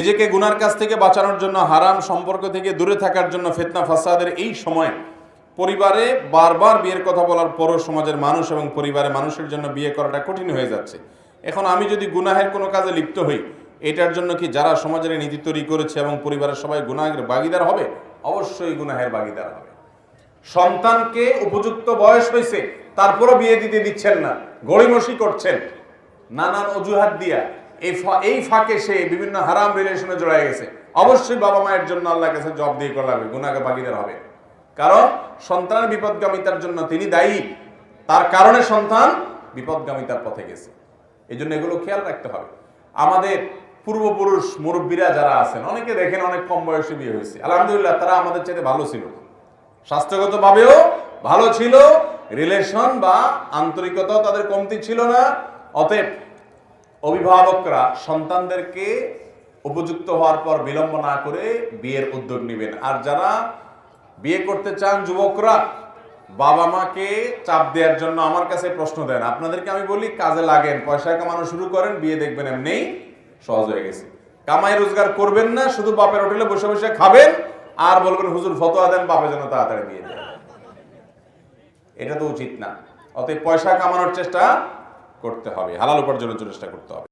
নিজেকে গুনার কাছ থেকে বাঁচানোর জন্য, হারাম সম্পর্ক থেকে দূরে থাকার জন্য, ফিতনা ফাসাদের এই সময় পরিবারে বারবার বিয়ের কথা বলার পরও সমাজের মানুষ এবং পরিবারের মানুষের জন্য বিয়ে করাটা কঠিন হয়ে যাচ্ছে। এখন আমি যদি গুনাহের কোনো কাজে লিপ্ত হই, এটার জন্য কি যারা সমাজের নীতি তৈরি করেছে এবং পরিবারের সবাই গুনাহের ভাগীদার হবে? অবশ্যই গুনাহের ভাগীদার হবে। সন্তানকে উপযুক্ত বয়স হয়েছে, তারপরও বিয়ে দিতে দিচ্ছেন না, গড়িমসি করছেন নানান অজুহাত দিয়া। এই ফাঁকে সে বিভিন্ন হারাম রিলেশনে জড়ায় গেছে। অবশ্যই বাবা মায়ের জন্য আল্লাহর কাছে জবাব দিয়ে করা লাগবে, গুনাহে ভাগীদার হবে। কারণ সন্তানের বিপদগামিতার জন্য তিনি দায়ী, তার কারণে সন্তান বিপদগামিতার পথে গেছে। এই জন্য এগুলো খেয়াল রাখতে হবে। আমাদের পূর্বপুরুষ মুরব্বীরা যারা আছেন, অনেকে দেখেন অনেক কম বয়সে বিয়ে হয়েছে, আলহামদুলিল্লাহ তারা আমাদের চাইতে ভালো ছিল, স্বাস্থ্যগত ভাবেও ভালো ছিল, রিলেশন বা আন্তরিকতাও তাদের কমতি ছিল না। অতএব অভিভাবকরা সন্তানদেরকে উপযুক্ত হওয়ার পর বিলম্ব না করে বিয়ের উদ্যোগ নেবেন। আর যারা বিয়ে করতে চান যুবকরা, বাবা মাকে চাপ দেওয়ার জন্য আমার কাছে প্রশ্ন দেন, আপনাদেরকে আমি বলি কাজে লাগেন, পয়সা কামানো শুরু করেন, বিয়ে দেখবেন এমনিই সহজ হয়ে গেছে। কামাই রোজগার করবেন না, শুধু বাপের হোটেলে বসে বসে খাবেন আর বলবেন হুজুর ফতোয়া দেন বাপের জন্য তাড়াতাড়ি বিয়ে দেন। এটা তো উচিত না। অতএব পয়সা কামানোর চেষ্টা করতে হবে, হালাল উপার্জনের চেষ্টা করতে হবে।